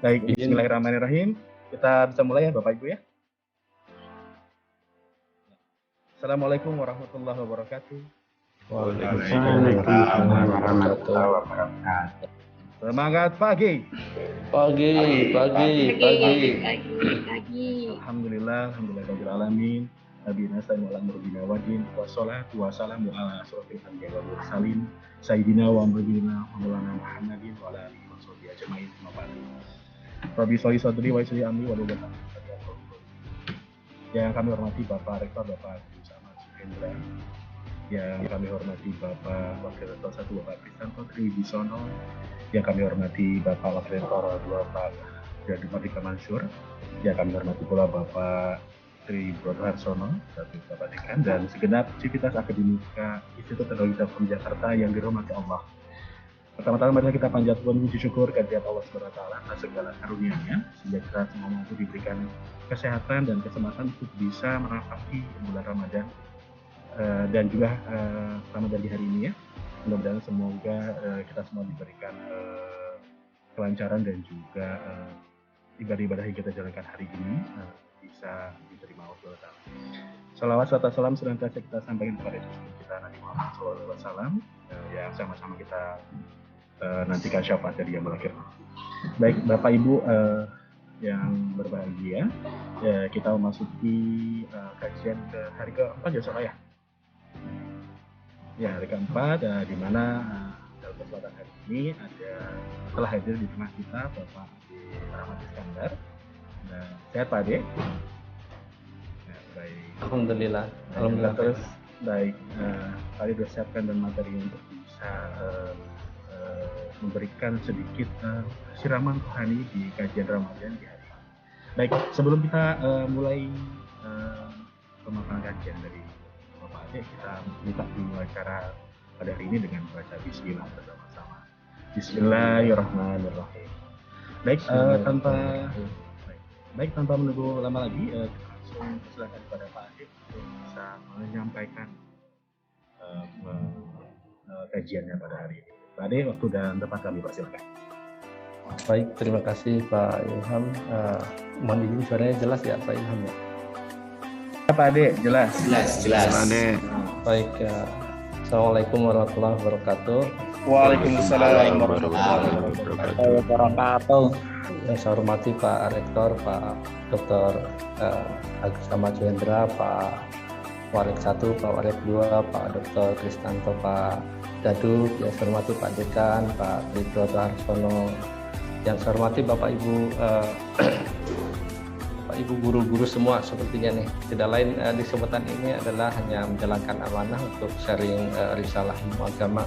Baik, bismillahirrahmanirrahim. Kita bisa mulai ya Bapak Ibu ya. Assalamualaikum warahmatullahi wabarakatuh. Waalaikumsalam warahmatullahi wabarakatuh. Semangat pagi. Pagi. Alhamdulillahirabbil alamin. Nabiyina sallallahu alaihi wasallam wassalatu wassalamu ala asyrofil anbiya'i wal mursalin sayyidina wa nabiyina Maulana Muhammadin wa ala alihi washabihi ajmain. Rabbi sholli sadri wa yassir amri wa hlul 'uqdatam min lisani yafqahu qawli. Yang kami hormati Bapak Rektor Bapak Sama Suhendra, yang kami hormati Bapak Wakil Rektor 1 Bapak Kristanto Triwibisono, yang kami hormati Bapak Wakil Rektor 2 Pak Jadu Mardika Mansur, yang kami hormati pula Bapak Tri Broto Harsono, Bapak Dekan, dan segenap civitas akademika Institut Teknologi Telkom Jakarta yang dirahmati Allah. Pertama-tama mari kita panjatkan puji syukur kehadirat Allah Subhanahu wa taala atas segala karunia-Nya sehingga kita semua mampu diberikan kesehatan dan kesempatan untuk bisa merapati bulan Ramadan dan juga Ramadan di hari ini ya. Mudah-mudahan semoga kita semua diberikan kelancaran dan juga ibadah-ibadah yang kita jalankan hari ini bisa diterima Allah Subhanahu wa taala. Salawat serta salam senantiasa kita sampaikan kepada kita Nabi Muhammad SAW yang sama-sama kita nantikan syafaat dari yang akhir. Baik Bapak Ibu yang berbahagia, kita memasuki kajian ke hari keempat ya Soalnya. Ya hari keempat di mana dalam kesempatan hari ini telah hadir di tengah kita Bapak Ade Rahmat Iskandar. Sehat Pak Ade? Ya, baik. Alhamdulillah. Terus baik, Pak Ade sudah siapkan dan materi untuk bisa memberikan sedikit siraman rohani di kajian Ramadan di hari ini. Baik, sebelum kita mulai pemaparan kajian dari Bapak Ade, kita minta dimulai acara pada hari ini dengan baca Bismillah bersama-sama. Bismillahirrahmanirrahim. Baik, tanpa menunggu lama lagi, kita langsung silakan kepada Pak Ade untuk bisa menyampaikan kajiannya pada hari ini. Pak Ade, waktu dan tempat kami persilakan. Baik, terima kasih Pak Ilham. Mohon izin suaranya jelas ya Pak Ilham ya? Pak Ade, jelas. Pak Ade. Baik, Assalamualaikum warahmatullahi wabarakatuh. Waalaikumsalam warahmatullahi wabarakatuh. Yang saya hormati Pak Rektor, Pak Dr. Agus Ahmad Suhendra, Pak Warek 1, Pak Warek 2, Pak Dr. Kristanto, Pak Dadu, yang saya hormati Pak Dekan, Pak Tri Broto Harsono, yang saya hormati Bapak Ibu guru-guru semua sepertinya nih. Tidak lain di kesempatan ini adalah hanya menjalankan amanah untuk sharing risalah ilmu agama.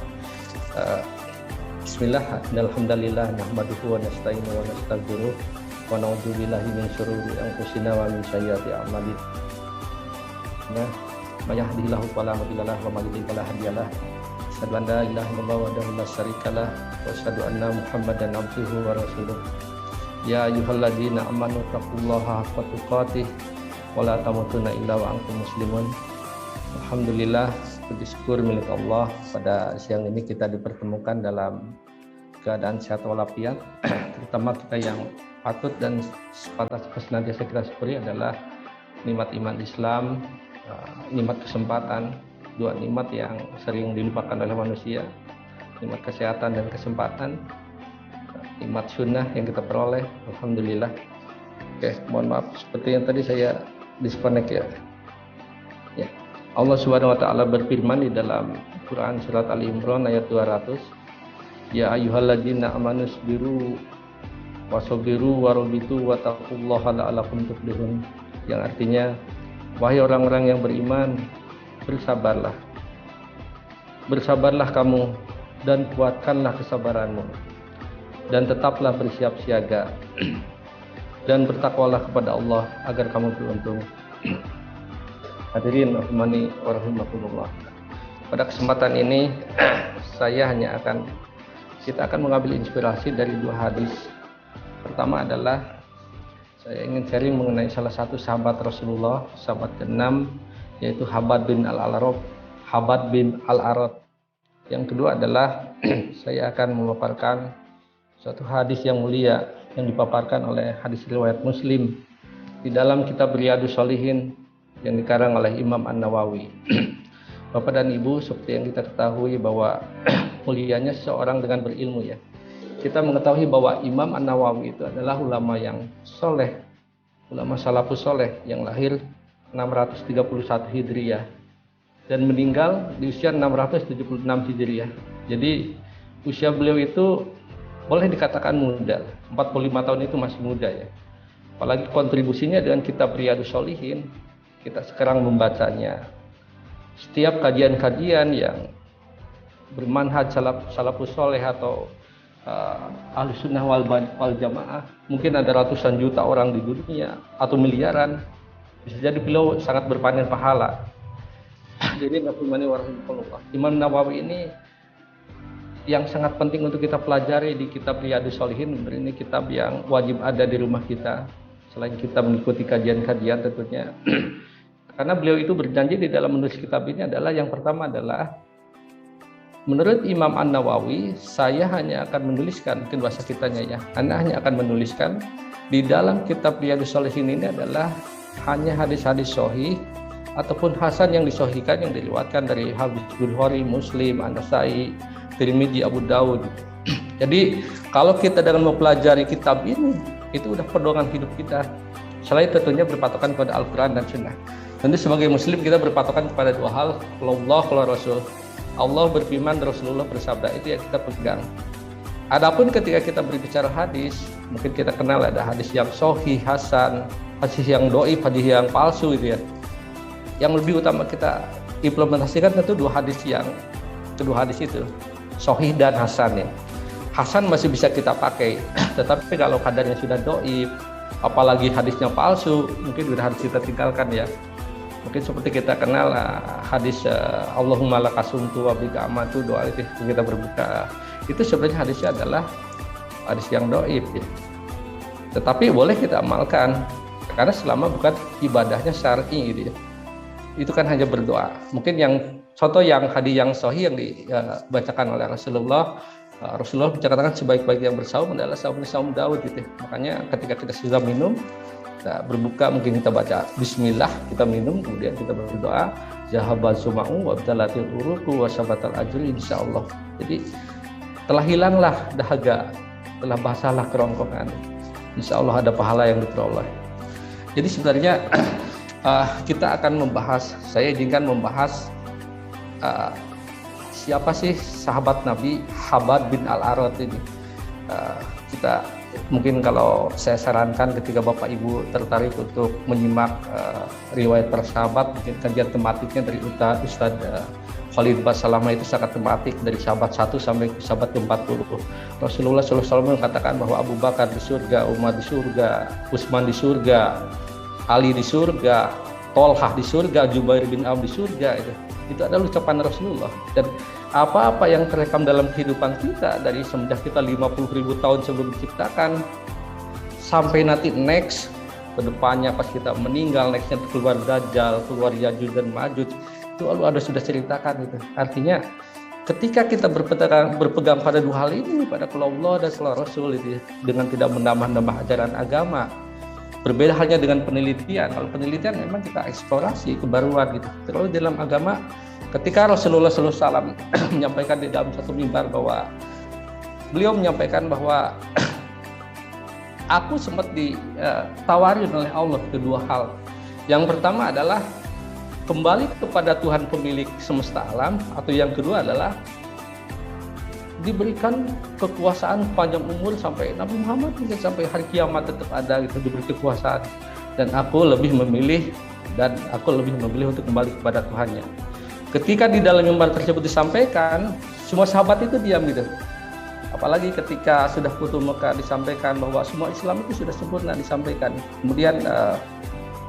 Bismillah, alhamdulillah, nahmaduhu wa nasta'inu wa nastaghfiruh wa na'udzu billahi min syururi anfusina wa min sayyiati a'malina. May yahdihillahu fala mudilla lahu wa may yudlil fala hadiya lahu. Asyhadu an la ilaha illallah wahdahu la syarika lahu wa asyhadu anna Muhammadan abduhu wa rasuluh. Ya ayyuhalladzina amanu taqullaha haqqa tuqatih wa la tamutunna illa wa antum muslimun. Alhamdulillah, puji syukur milik Allah, pada siang ini kita dipertemukan dalam keadaan sehat walafiat. Terutama kita yang patut dan sepantas senantiasa kita syukuri adalah nikmat iman Islam, nikmat kesempatan, dua nikmat yang sering dilupakan oleh manusia, nikmat kesehatan dan kesempatan, nikmat sunnah yang kita peroleh. Alhamdulillah. Oke, mohon maaf seperti yang tadi saya disconnect ya. Allah Subhanahu wa taala berfirman di dalam Quran surat Ali Imran ayat 200, ya ayyuhalladzina amanu sabiru wasabiru warabitu wattaqullaha la'allakum tuflihun, yang artinya wahai orang-orang yang beriman, bersabarlah kamu dan kuatkanlah kesabaranmu dan tetaplah bersiap siaga dan bertakwalah kepada Allah agar kamu beruntung. Hadirin rahimani wa rahimakumullah. Pada kesempatan ini kita akan mengambil inspirasi dari dua hadis. Pertama adalah saya ingin sharing mengenai salah satu sahabat Rasulullah, sahabat ke-6, yaitu Habad bin Al-Arad. Yang kedua adalah saya akan memaparkan Suatu hadis yang mulia yang dipaparkan oleh hadis riwayat Muslim di dalam kitab Riyadhus Shalihin yang dikarang oleh Imam An-Nawawi. Bapak dan Ibu, seperti yang kita ketahui bahwa mulianya seseorang dengan berilmu ya. Kita mengetahui bahwa Imam An-Nawawi itu adalah ulama yang soleh, ulama salafus soleh yang lahir 631 Hijriah dan meninggal di usia 676 Hijriah. Jadi usia beliau itu boleh dikatakan muda, 45 tahun itu masih muda ya. Apalagi kontribusinya dengan kitab Riyadhus Shalihin, kita sekarang membacanya. Setiap kajian-kajian yang bermanhaj salafus soleh atau ahli sunnah wal jamaah, mungkin ada ratusan juta orang di dunia atau miliaran, bisa jadi beliau sangat berpanen pahala. Jadi Imam Nawawi ini yang sangat penting untuk kita pelajari di kitab Riyadhus Shalihin. Ini kitab yang wajib ada di rumah kita selain kita mengikuti kajian-kajian tentunya. Karena beliau itu berjanji di dalam menulis kitab ini adalah yang pertama adalah menurut Imam An-Nawawi, saya hanya akan menuliskan, mungkin bahasa kitanya ya, Anda hanya akan menuliskan di dalam kitab Riyadhus Shalihin ini adalah hanya hadis-hadis sahih ataupun hasan yang disahihkan, yang diriwayatkan dari hadis Bukhari, Muslim, An-Nasai, Tirmidzi, Abu Daud. Jadi kalau kita dengan mempelajari kitab ini, itu udah pedoman hidup kita. Selain tentunya berpatokan kepada Al-Quran dan Sunnah. Tentu sebagai Muslim kita berpatokan kepada dua hal, Allah kalau Rasul. Allah berfirman, Rasulullah bersabda, itu yang kita pegang. Adapun ketika kita berbicara hadis, mungkin kita kenal ada hadis yang sahih, hasan, hadis yang dhaif, hadis yang palsu gitu ya. Yang lebih utama kita implementasikan tentu kedua hadis itu, sahih dan hasan ya. Hasan masih bisa kita pakai, tetapi kalau kadarnya sudah dhaif, apalagi hadisnya palsu, mungkin sudah harus kita tinggalkan ya. Mungkin seperti kita kenal hadis Allahumma lakasumtu wa bika amatu, doa itu kita berbuka. Itu sebenarnya hadisnya adalah hadis yang dhaif ya. Tetapi boleh kita amalkan karena selama bukan ibadahnya syar'i gitu ya. Itu kan hanya berdoa. Mungkin yang contoh yang hadis yang sahih yang dibacakan oleh Rasulullah menceritakan sebaik-baik yang bersaum adalah saum Daud gitu. Makanya ketika kita sudah minum, kita berbuka, mungkin kita baca Bismillah, kita minum, kemudian kita berdoa, Zahabal suma'u wa btalatil uruku wa sabatal ajri insyaallah. Jadi telah hilanglah dahaga, telah basahlah kerongkongan. Insyaallah ada pahala yang diperoleh. Jadi sebenarnya kita akan membahas, saya izinkan membahas siapa sih sahabat Nabi Habab bin Al-Arat ini. Kita mungkin kalau saya sarankan ketika Bapak Ibu tertarik untuk menyimak riwayat para sahabat, mungkin kajian tematiknya dari Ustaz Khalid Basalamah itu sangat tematik dari sahabat 1 sampai sahabat ke-40. Rasulullah SAW mengatakan bahwa Abu Bakar di surga, Umar di surga, Utsman di surga, Ali di surga, Tolhah di surga, Jubair bin Am di surga. Itu adalah ucapan Rasulullah. Dan apa-apa yang terekam dalam kehidupan kita dari semenjak kita 50.000 tahun sebelum diciptakan sampai nanti next kedepannya pas kita meninggal, nextnya keluar Dajjal, keluar Yajuj dan Majuj, itu Allah sudah ceritakan gitu. Artinya ketika kita berpegang pada dua hal ini, pada Allah dan Rasul itu, dengan tidak menambah-nambah ajaran agama. Berbeda halnya dengan penelitian. Kalau penelitian memang kita eksplorasi kebaruan gitu. Kalau dalam agama, ketika Rasulullah SAW menyampaikan di dalam satu mimbar bahwa beliau menyampaikan bahwa aku sempat ditawarin oleh Allah kedua hal. Yang pertama adalah kembali kepada Tuhan pemilik semesta alam, atau yang kedua adalah diberikan kekuasaan panjang umur sampai Nabi Muhammad mungkin sampai hari kiamat tetap ada gitu, diberi kekuasaan. Dan aku lebih memilih untuk kembali kepada Tuhannya. Ketika di dalam mimbar tersebut disampaikan, semua sahabat itu diam gitu. Apalagi ketika sudah Futuh Mekah disampaikan bahwa semua Islam itu sudah sempurna disampaikan. Kemudian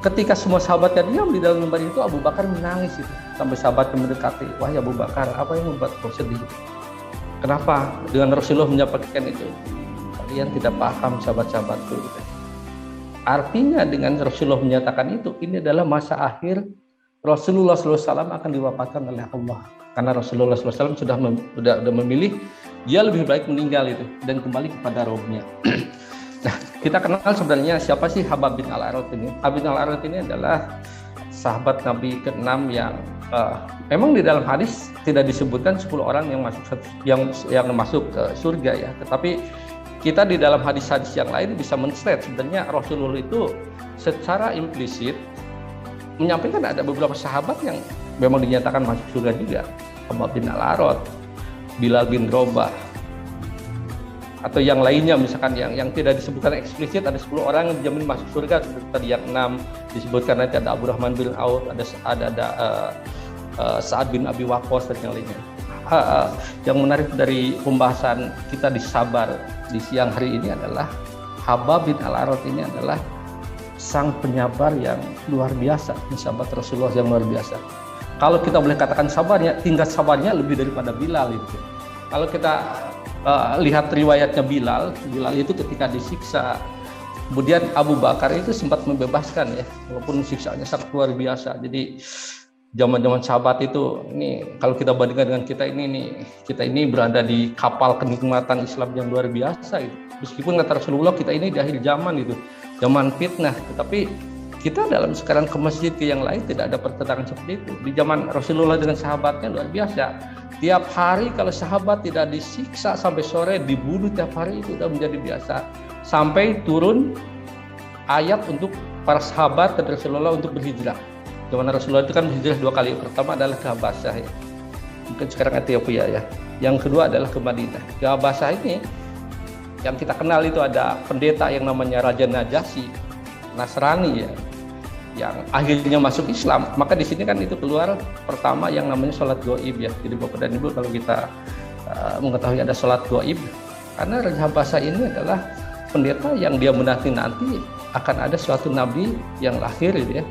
ketika semua sahabatnya diam di dalam mimbar itu, Abu Bakar menangis itu. Sampai sahabat mendekati, wahai Abu Bakar, apa yang membuat kau sedih? Kenapa dengan Rasulullah menyampaikan itu? Kalian tidak paham sahabat-sahabatku. Artinya dengan Rasulullah menyatakan itu, ini adalah masa akhir Rasulullah SAW akan diwafatkan oleh Allah. Karena Rasulullah SAW sudah memilih dia lebih baik meninggal itu dan kembali kepada Robnya. Nah, kita kenal sebenarnya siapa sih Habab bin Al-Arad ini? Habab bin Al-Arad ini adalah sahabat Nabi ke-6 yang memang di dalam hadis tidak disebutkan 10 orang yang masuk ke surga ya, tetapi kita di dalam hadis-hadis yang lain bisa men-state sebenarnya Rasulullah itu secara implisit menyampaikan ada beberapa sahabat yang memang dinyatakan masuk surga juga. Habab bin Al-Arad, Bilal bin Rabah, atau yang lainnya misalkan yang tidak disebutkan eksplisit ada 10 orang yang dijamin masuk surga seperti tadi yang 6 disebutkan, nanti ada Abdurrahman bin Auf, ada Sa'ad bin Abi Waqqas dan yang lainnya. Yang menarik dari pembahasan kita di Sabar di siang hari ini adalah Habab bin Al-Arad ini adalah sang penyabar yang luar biasa, sahabat Rasulullah yang luar biasa. Kalau kita boleh katakan sabarnya, tingkat sabarnya lebih daripada Bilal itu. Kalau kita lihat riwayatnya Bilal itu ketika disiksa, kemudian Abu Bakar itu sempat membebaskan ya, walaupun siksaannya sangat luar biasa. Jadi zaman-zaman sahabat itu, ini kalau kita bandingkan dengan kita ini berada di kapal kenikmatan Islam yang luar biasa itu. Meskipun kata Rasulullah kita ini di akhir zaman itu, zaman fitnah, tetapi kita dalam sekarang ke masjid ke yang lain tidak ada pertentangan seperti itu. Di zaman Rasulullah dengan sahabatnya luar biasa. Tiap hari kalau sahabat tidak disiksa sampai sore, dibunuh tiap hari, itu sudah menjadi biasa. Sampai turun ayat untuk para sahabat dan Rasulullah untuk berhijrah. Zaman Rasulullah itu kan berhijrah 2 kali. Pertama adalah ke Habasyah ya. Mungkin sekarang Ethiopia ya. Yang kedua adalah ke Madinah. Ke Habasyah ini yang kita kenal itu ada pendeta yang namanya Raja Najasyi, Nasrani ya, yang akhirnya masuk Islam. Maka di sini kan itu keluar pertama yang namanya sholat gaib ya. Jadi Bapak dan Ibu kalau kita mengetahui ada sholat gaib, karena Raja Habasyah ini adalah pendeta yang dia menanti akan ada suatu nabi yang lahir gitu ya.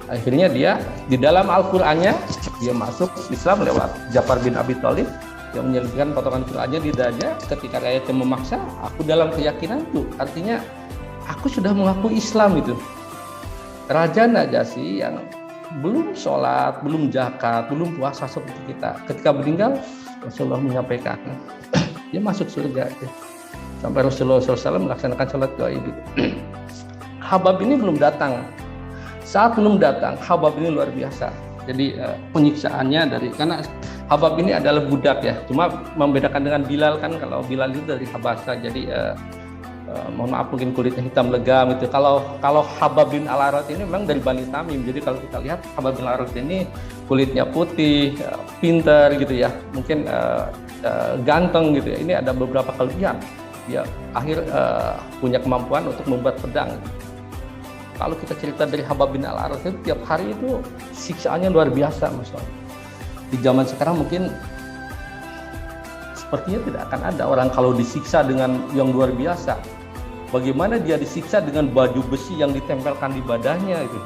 Akhirnya dia di dalam Al-Qur'annya dia masuk Islam lewat Ja'far bin Abi Thalib yang menyelipkan potongan Qur'annya di dada. Ketika rakyatnya memaksa, aku dalam keyakinanku, artinya aku sudah mengaku Islam itu. Raja Najasyi yang belum sholat, belum zakat, belum puasa seperti kita, ketika meninggal Rasulullah menyampaikan dia masuk surga itu. Sampai Rasulullah SAW melaksanakan sholat gaib itu. Habab ini belum datang. Saat belum datang, Habab ini luar biasa. Jadi penyiksaannya karena Habab ini adalah budak ya. Cuma membedakan dengan Bilal kan, kalau Bilal itu dari Habasyah, jadi mohon maaf mungkin kulitnya hitam legam itu. Kalau Habab bin Al-Arad ini memang dari Bani Tamim. Jadi kalau kita lihat Habab bin Al-Arad ini kulitnya putih, pintar gitu ya. Mungkin ganteng gitu ya. Ini ada beberapa kelebihan. Dia punya kemampuan untuk membuat pedang. Kalau kita cerita dari Habab bin Al-Arad itu tiap hari itu siksaannya luar biasa, Mas. Di zaman sekarang mungkin sepertinya tidak akan ada orang kalau disiksa dengan yang luar biasa. Bagaimana dia disiksa dengan baju besi yang ditempelkan di badannya itu.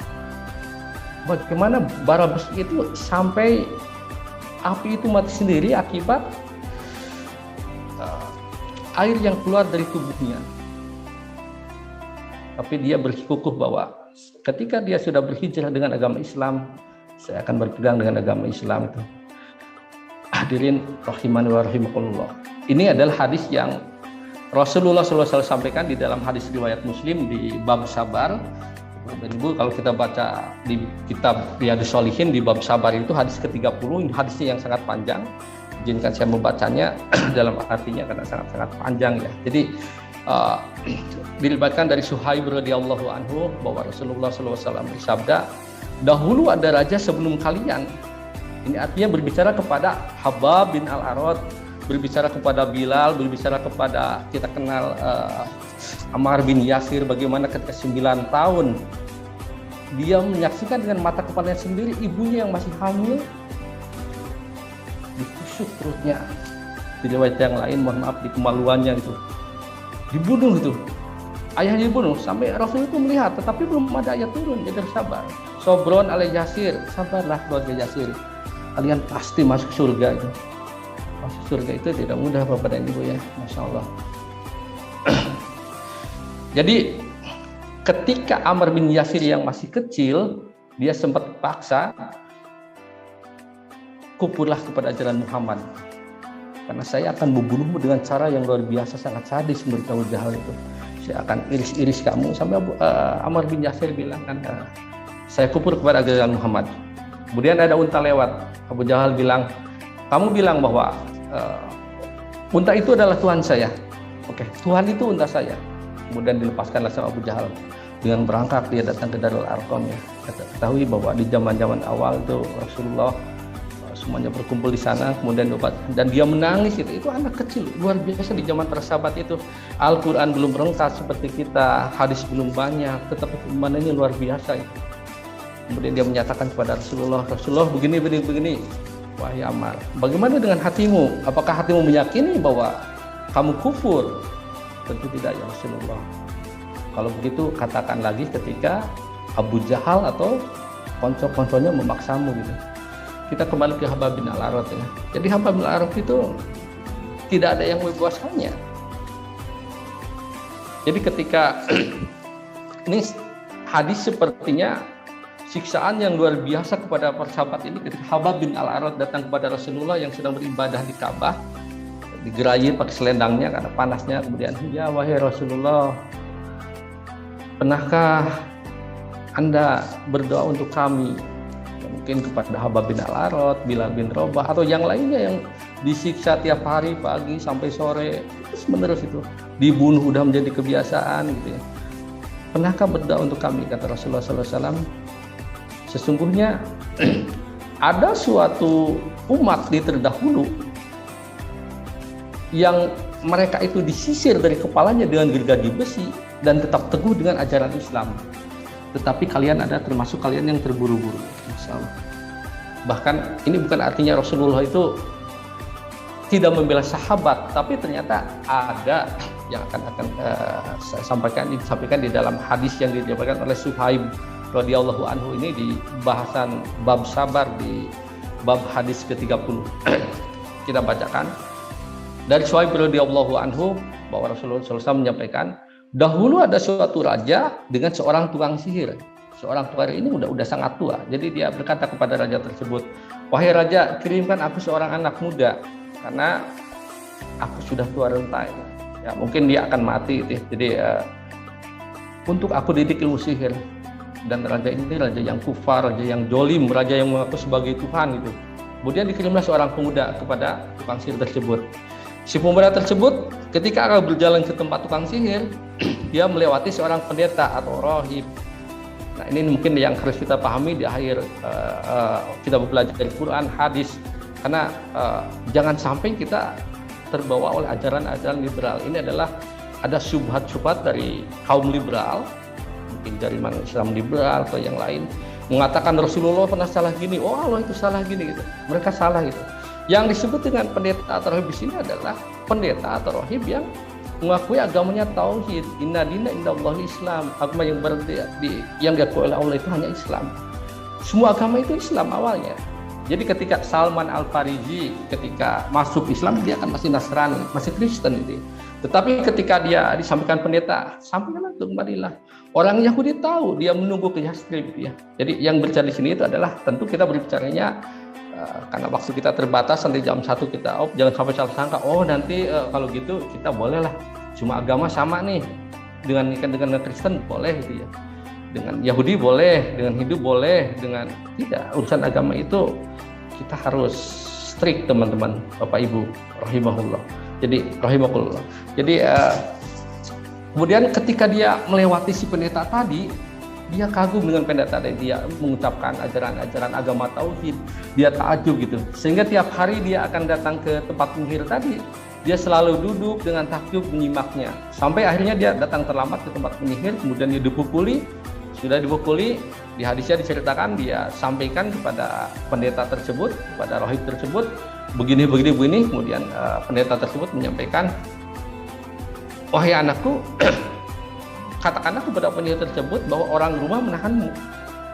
Bagaimana bara besi itu sampai api itu mati sendiri akibat air yang keluar dari tubuhnya. Tapi dia berkukuh bahwa ketika dia sudah berhijrah dengan agama Islam, saya akan berpegang dengan agama Islam itu. Hadirin rahimani wa rahimakumullah. Ini adalah hadis yang Rasulullah SAW sampaikan di dalam hadis riwayat Muslim di bab sabar. Dan Ibu kalau kita baca di kitab Riyadhus Shalihin di bab sabar itu hadis ke-30, hadisnya yang sangat panjang. Izinkan saya membacanya dalam artinya karena sangat-sangat panjang ya. Jadi diriwayatkan dari Suhaib radhiyallahu anhu bahwa Rasulullah SAW bersabda, dahulu ada raja sebelum kalian. Ini artinya berbicara kepada Habab bin Al-Arad, berbicara kepada Bilal, berbicara kepada kita kenal Ammar bin Yasir, bagaimana ketika 9 tahun dia menyaksikan dengan mata kepalanya sendiri ibunya yang masih hamil ditusuk perutnya. Di riwayat yang lain, mohon maaf, di kemaluannya itu dibunuh itu. Ayahnya dibunuh sampai Rasul itu melihat, tetapi belum ada ayat turun. Dia bersabar. Sobron ala Yasir, sabarlah keluarga Yasir. Kalian pasti masuk surga itu. Masuk surga itu tidak mudah Bapak dan Ibu ya, Masya Allah. Jadi ketika Ammar bin Yasir yang masih kecil, dia sempat paksa, kuburlah kepada ajaran Muhammad. karena saya akan membunuhmu dengan cara yang luar biasa, sangat sadis menurut Abu Jahal itu. Saya akan iris-iris kamu. Sampai Ammar bin Yasir bilang kan, saya kufur kepada ajaran Muhammad. Kemudian ada unta lewat. Abu Jahal bilang, kamu bilang bahwa unta itu adalah Tuhan saya. Oke, Tuhan itu unta saya. Kemudian dilepaskanlah sama Abu Jahal. Dengan berangkat dia datang ke Darul Arqam ya. Ketahui bahwa di zaman-zaman awal itu Rasulullah semuanya berkumpul di sana, kemudian dan dia menangis itu anak kecil luar biasa di zaman para sahabat itu. Al-Quran belum lengkap seperti kita, hadis belum banyak, tetapi keimanannya luar biasa itu. Kemudian dia menyatakan kepada Rasulullah begini. Wahai Ammar, bagaimana dengan hatimu? Apakah hatimu meyakini bahwa kamu kufur? Tentu tidak ya Rasulullah. Kalau begitu katakan lagi ketika Abu Jahal atau konco-konconya memaksamu gitu. Kita kembali ke Habab bin Al-Arad ya. Jadi Habab bin Al-Arad itu tidak ada yang membebaskannya. Jadi ketika ini hadis sepertinya siksaan yang luar biasa kepada para sahabat ini ketika Habab bin Al-Arad datang kepada Rasulullah yang sedang beribadah di Ka'bah, digerayin pakai selendangnya karena panasnya, kemudian ya wahai Rasulullah, pernahkah Anda berdoa untuk kami? Mungkin kepada Habab bin Al-Arad, Bilal bin Rabah atau yang lainnya yang disiksa tiap hari pagi sampai sore terus menerus itu, dibunuh udah menjadi kebiasaan gitu ya. Pernahkah berdoa untuk kami? Kata Rasulullah SAW, sesungguhnya ada suatu umat di terdahulu yang mereka itu disisir dari kepalanya dengan gergaji besi dan tetap teguh dengan ajaran Islam. Tetapi kalian ada termasuk kalian yang terburu-buru. Bahkan ini bukan artinya Rasulullah itu tidak membela sahabat, tapi ternyata ada yang akan saya disampaikan di dalam hadis yang diriwayatkan oleh Suhaib radhiyallahu anhu ini di bahasan bab sabar di bab hadis ke-30. Kita bacakan dari Suhaib radhiyallahu anhu bahwa Rasulullah SAW menyampaikan, dahulu ada suatu raja dengan seorang tukang sihir. Seorang tukang ini udah sangat tua. Jadi dia berkata kepada raja tersebut, wahai raja, kirimkan aku seorang anak muda karena aku sudah tua renta. Ya, mungkin dia akan mati. Jadi untuk aku didik ilmu sihir. Dan raja ini raja yang kufar, raja yang jolim, raja yang mengaku sebagai Tuhan itu. Kemudian dikirimlah seorang pemuda kepada tukang sihir tersebut. Si pemuda tersebut ketika akan berjalan ke tempat tukang sihir, dia melewati seorang pendeta atau rohib. Nah ini mungkin yang harus kita pahami di akhir kita belajar dari Quran, hadis, karena jangan sampai kita terbawa oleh ajaran-ajaran liberal. Ini adalah ada syubhat-syubhat dari kaum liberal, mungkin dari Islam liberal atau yang lain, mengatakan Rasulullah pernah salah gini, oh Allah itu salah gini gitu. Mereka salah gitu. Yang disebut dengan pendeta atau rohib di sini adalah pendeta atau rohib yang mengakui agamanya tauhid. Inna dina indallahi Islam. Agama yang diakui oleh Allah itu hanya Islam. Semua agama itu Islam awalnya. Jadi ketika Salman Al-Farisi ketika masuk Islam dia kan masih Nasrani, masih Kristen itu. Tetapi ketika dia disampaikan pendeta, sampaikanlah itu kembalilah. Orang Yahudi tahu dia menunggu ke Yastrib ya. Jadi yang berbicara di sini itu adalah tentu kita berbicaranya karena waktu kita terbatas sampai jam 1 kita jangan sampai salah sangka nanti kalau gitu kita bolehlah cuma agama sama nih dengan Kristen boleh gitu ya, dengan Yahudi boleh, dengan Hindu boleh, dengan tidak, urusan agama itu kita harus strict teman-teman Bapak Ibu rahimahullah. Jadi kemudian ketika dia melewati si pendeta tadi, dia kagum dengan pendeta dan dia mengucapkan ajaran-ajaran agama tauhid, dia takjub gitu. Sehingga tiap hari dia akan datang ke tempat penyihir tadi, dia selalu duduk dengan takjub menyimaknya. Sampai akhirnya dia datang terlambat ke tempat penyihir, kemudian dia dipukuli. Sudah dipukuli, di hadisnya diceritakan dia sampaikan kepada pendeta tersebut, kepada rohib tersebut, begini, kemudian pendeta tersebut menyampaikan, wahai anakku, katakanlah kepada penyihir tersebut bahwa orang rumah menahanmu,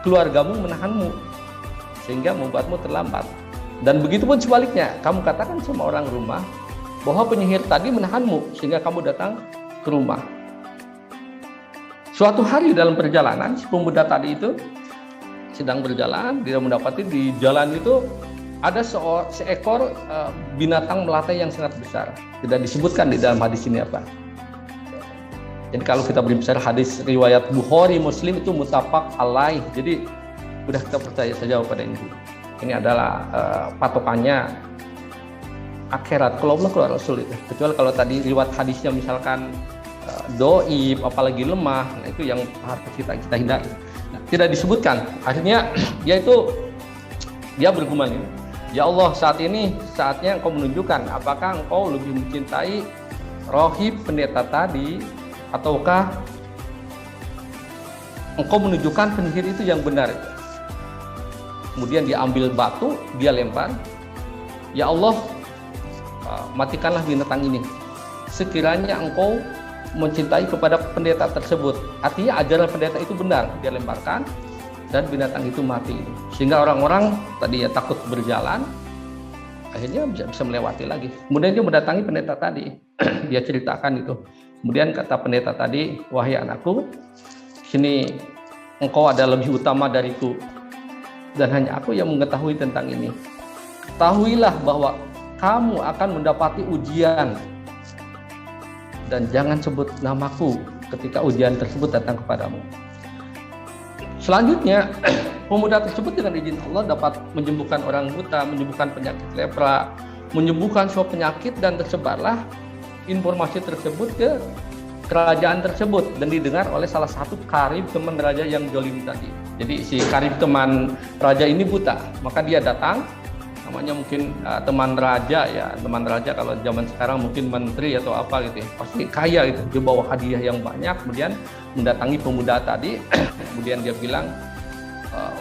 keluargamu menahanmu, sehingga membuatmu terlambat. Dan begitu pun sebaliknya, kamu katakan sama orang rumah bahwa penyihir tadi menahanmu, sehingga kamu datang ke rumah. Suatu hari dalam perjalanan, si pemuda tadi itu sedang berjalan, dia mendapati di jalan itu ada seekor binatang melata yang sangat besar. Tidak disebutkan di dalam hadis ini apa. Jadi kalau kita berbicara hadis riwayat Bukhari, Muslim itu muttafaq alaih. Jadi udah kita percaya saja pada ini. Ini adalah patokannya akhirat kalau Allah keluar Rasul itu. Kecuali kalau tadi riwayat hadisnya misalkan doib, apalagi lemah, nah itu yang harus kita hindari. Nah, tidak disebutkan. Akhirnya dia bergumam ini. Ya Allah, saat ini saatnya Engkau menunjukkan apakah Engkau lebih mencintai rohib pendeta tadi, ataukah Engkau menunjukkan penyihir itu yang benar. Kemudian dia ambil batu, dia lempar. Ya Allah, matikanlah binatang ini. Sekiranya Engkau mencintai kepada pendeta tersebut. Artinya ajaran pendeta itu benar. Dia lemparkan dan binatang itu mati. Sehingga orang-orang tadi ya takut berjalan, akhirnya bisa melewati lagi. Kemudian dia mendatangi pendeta tadi. Dia ceritakan itu. Kemudian kata pendeta tadi, wahai anakku, sini engkau ada lebih utama dariku, dan hanya aku yang mengetahui tentang ini. Ketahuilah bahwa kamu akan mendapati ujian, dan jangan sebut namaku ketika ujian tersebut datang kepadamu. Selanjutnya, pemuda tersebut dengan izin Allah dapat menyembuhkan orang buta, menyembuhkan penyakit lepra, menyembuhkan suatu penyakit, dan tersebarlah informasi tersebut ke kerajaan tersebut dan didengar oleh salah satu karib teman raja yang jolim tadi. Jadi si karib teman raja ini buta, maka dia datang, namanya mungkin teman raja ya, teman raja kalau zaman sekarang mungkin menteri atau apa gitu ya, pasti kaya gitu, dia bawa hadiah yang banyak, kemudian mendatangi pemuda tadi, kemudian dia bilang,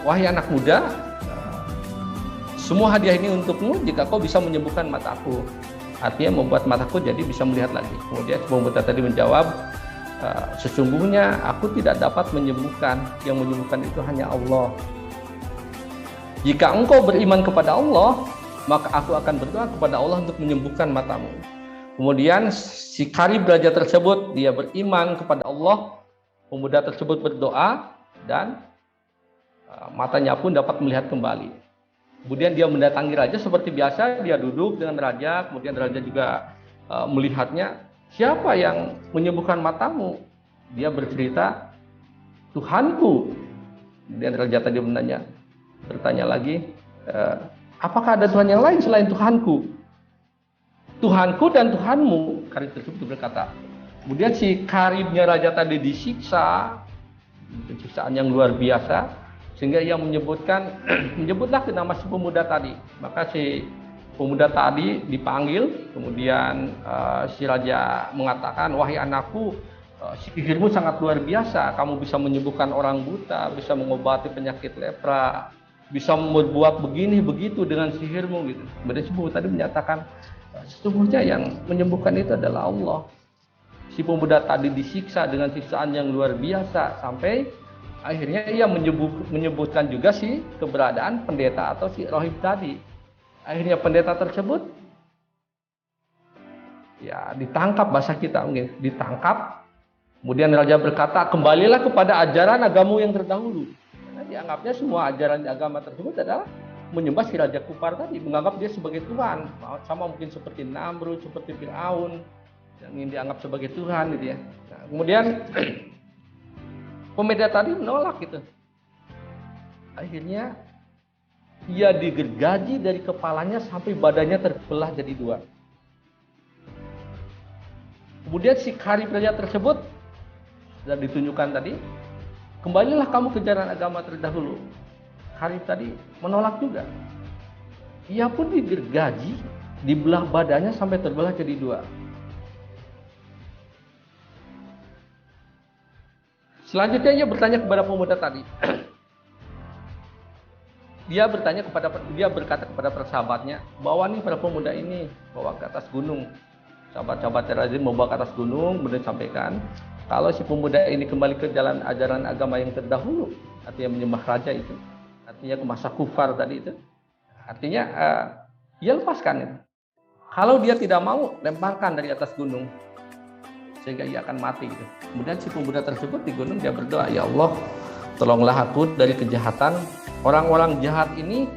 wahai anak muda, semua hadiah ini untukmu jika kau bisa menyembuhkan mataku. Artinya membuat mataku jadi bisa melihat lagi. Kemudian pemuda tadi menjawab, sesungguhnya aku tidak dapat menyembuhkan, yang menyembuhkan itu hanya Allah. Jika engkau beriman kepada Allah, maka aku akan berdoa kepada Allah untuk menyembuhkan matamu. Kemudian si karib raja tersebut, dia beriman kepada Allah, pemuda tersebut berdoa, dan matanya pun dapat melihat kembali. Kemudian dia mendatangi raja seperti biasa, dia duduk dengan raja, kemudian raja juga melihatnya, siapa yang menyembuhkan matamu? Dia bercerita, Tuhanku. Kemudian raja tadi bertanya lagi, apakah ada Tuhan yang lain selain Tuhanku? Tuhanku dan Tuhanmu, karib tersebut berkata. Kemudian si karibnya raja tadi disiksa, siksaan yang luar biasa, sehingga ia menyebutlah ke nama si pemuda tadi. Maka si pemuda tadi dipanggil, kemudian si raja mengatakan, wahai anakku, sihirmu sangat luar biasa, kamu bisa menyembuhkan orang buta, bisa mengobati penyakit lepra, bisa membuat begini begitu dengan sihirmu gitu. Kemudian si pemuda tadi menyatakan, sesungguhnya yang menyembuhkan itu adalah Allah. Si pemuda tadi disiksa dengan siksaan yang luar biasa sampai akhirnya ia menyebutkan juga si keberadaan pendeta atau si rohib tadi. Akhirnya pendeta tersebut ya ditangkap, bahasa kita mungkin ditangkap. Kemudian raja berkata, kembalilah kepada ajaran agamamu yang terdahulu. Karena dianggapnya semua ajaran agama tersebut adalah menyembah si raja kufar tadi, menganggap dia sebagai Tuhan, sama mungkin seperti Namrud, seperti Fir'aun yang ingin dianggap sebagai Tuhan gitu ya. Nah, kemudian pemuda tadi menolak gitu. Akhirnya ia digergaji dari kepalanya sampai badannya terbelah jadi dua. Kemudian si karib raja tersebut sudah ditunjukkan tadi, kembalilah kamu ke jalan agama terdahulu. Karib tadi menolak juga. Ia pun digergaji, dibelah badannya sampai terbelah jadi dua. Selanjutnya ia bertanya kepada pemuda tadi. Dia berkata kepada persahabatnya, bawa nih para pemuda ini, bawa ke atas gunung. Sahabat-sahabat Raja membawa ke atas gunung, kemudian sampaikan, kalau si pemuda ini kembali ke jalan ajaran agama yang terdahulu, artinya menyembah raja itu, artinya ke masa kufar tadi itu, artinya ia lepaskan itu. Kalau dia tidak mau, lemparkan dari atas gunung, sehingga ia akan mati gitu. Kemudian si pemuda tersebut di gunung dia berdoa, ya Allah, tolonglah aku dari kejahatan orang-orang jahat ini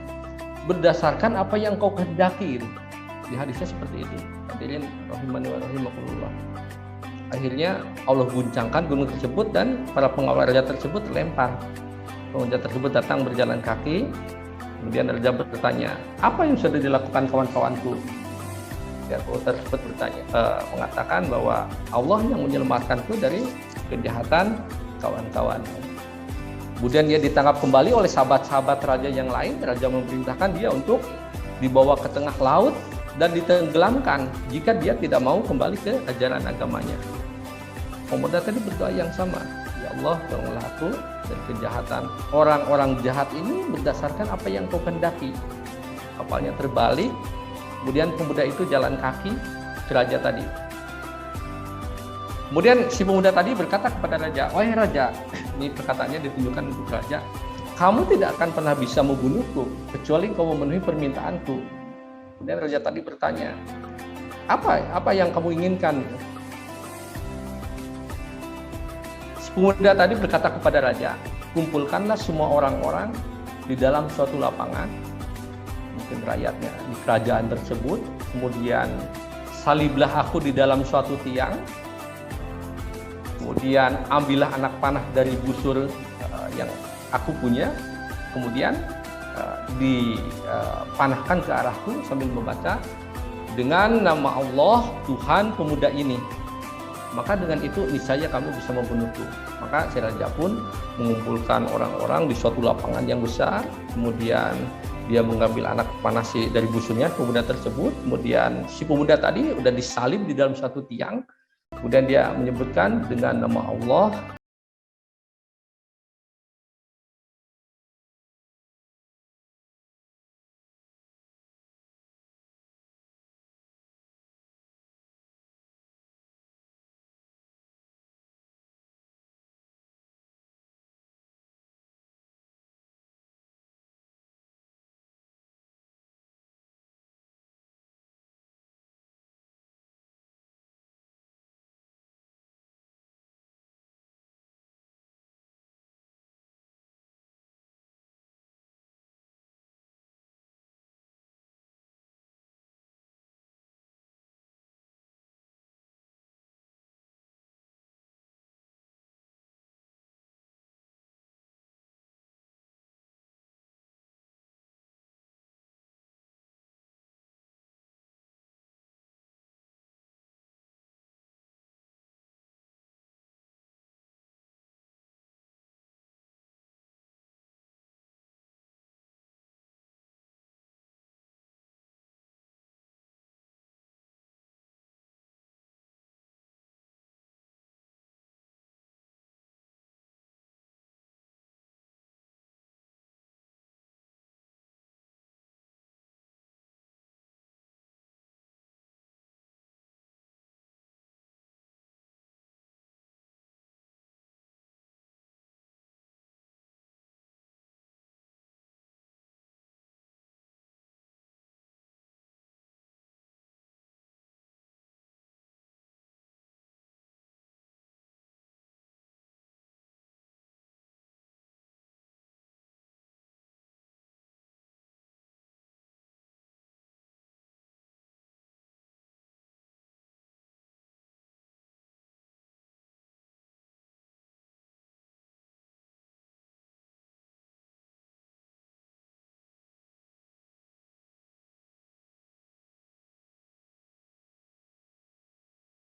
berdasarkan apa yang kau kehendaki. Di hadisnya seperti itu. Hadirin rahimani wa rahimakumullah. Akhirnya Allah guncangkan gunung tersebut dan para pengawal raja tersebut terlempar. Raja tersebut datang berjalan kaki. Kemudian raja bertanya, apa yang sudah dilakukan kawan-kawanku? Ya, tersebut mengatakan bahwa Allah yang menyelamatkanku dari kejahatan kawan-kawan. Kemudian dia ditangkap kembali oleh sahabat-sahabat raja yang lain. Raja memerintahkan dia untuk dibawa ke tengah laut dan ditenggelamkan jika dia tidak mau kembali ke ajaran agamanya. Pemuda tadi berdoa yang sama, ya Allah, tolonglah aku dari kejahatan orang-orang jahat ini berdasarkan apa yang kau kehendaki. Kapalnya terbalik, kemudian pemuda itu jalan kaki ke raja tadi. Kemudian si pemuda tadi berkata kepada raja, wahai raja, ini perkataannya ditunjukkan untuk raja, kamu tidak akan pernah bisa membunuhku kecuali kau memenuhi permintaanku. Kemudian raja tadi bertanya, apa yang kamu inginkan? Si pemuda tadi berkata kepada raja, kumpulkanlah semua orang-orang di dalam suatu lapangan, mungkin rakyatnya di kerajaan tersebut, kemudian saliblah aku di dalam suatu tiang, kemudian ambillah anak panah dari busur yang aku punya, kemudian dipanahkan ke arahku sambil membaca dengan nama Allah Tuhan pemuda ini, maka dengan itu niscaya kamu bisa membunuhku. Maka si raja pun mengumpulkan orang-orang di suatu lapangan yang besar, kemudian dia mengambil anak panah dari busurnya pemuda tersebut, kemudian si pemuda tadi udah disalib di dalam satu tiang, kemudian dia menyebutkan dengan nama Allah.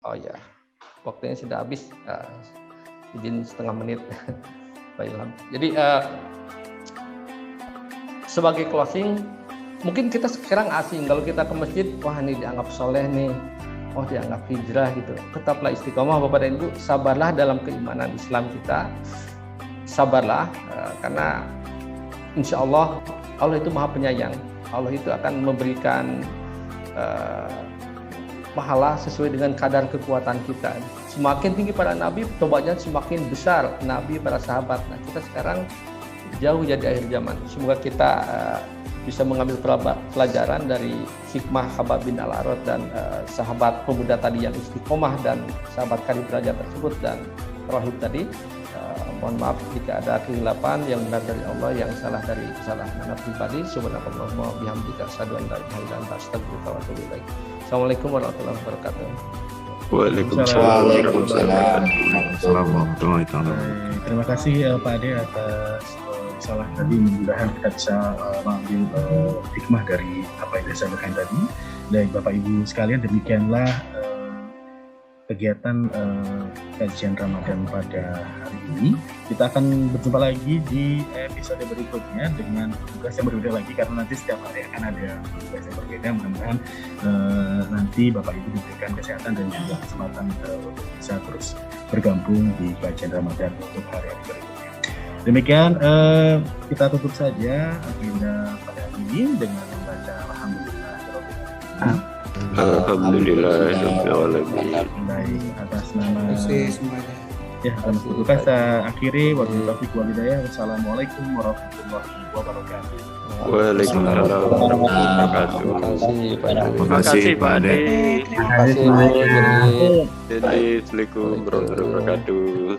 Oh ya, waktunya sudah habis, izin setengah menit. Baiklah. Jadi sebagai closing, mungkin kita sekarang asing kalau kita ke masjid, wah ini dianggap soleh nih, oh dianggap hijrah gitu. Tetaplah istiqomah Bapak dan Ibu, sabarlah dalam keimanan Islam kita, sabarlah karena insya Allah Allah itu Maha Penyayang. Allah itu akan memberikan pahala sesuai dengan kadar kekuatan kita. Semakin tinggi para nabi, tobatnya semakin besar nabi para sahabat. Nah, kita sekarang jauh jadi akhir zaman. Semoga kita bisa mengambil pelajaran dari hikmah Khabbab bin Al-Arat dan sahabat pemuda tadi yang istiqomah dan sahabat karib raja tersebut dan rohib tadi. mohon maaf jika ada kehilapan, yang benar dari Allah, yang salah dari kesalahan anak pribadi. Subhanallahumma bihamdika asyhadu an la ilaha illa anta astaghfiruka wa atubu ilaik. Assalamualaikum warahmatullahi wabarakatuh. Waalaikumsalam warahmatullahi wabarakatuh. Terima kasih Pak Ade atas salah tadi. Mudah-mudahan kita bisa mengambil hikmah dari apa yang disampaikan tadi. Dan Bapak Ibu sekalian, demikianlah kegiatan kajian Ramadan pada hari ini. Kita akan berjumpa lagi di episode berikutnya dengan tugas yang berbeda lagi, karena nanti setiap hari akan ada tugas yang berbeda. Mudah-mudahan nanti Bapak Ibu diberikan kesehatan dan juga kesempatan untuk bisa terus bergabung di kajian Ramadan untuk hari-hari berikutnya. Demikian kita tutup saja agenda pada hari ini dengan membaca Alhamdulillah. Baik, atas nama semuanya. Ya, kita akhiri. Wabillahi taufiq wal hidayah. Wassalamualaikum warahmatullahi wabarakatuh. Waalaikumsalam warahmatullahi wabarakatuh. Terima kasih Pak Ade. Terima kasih Pak Ade. Assalamualaikum warahmatullahi wabarakatuh.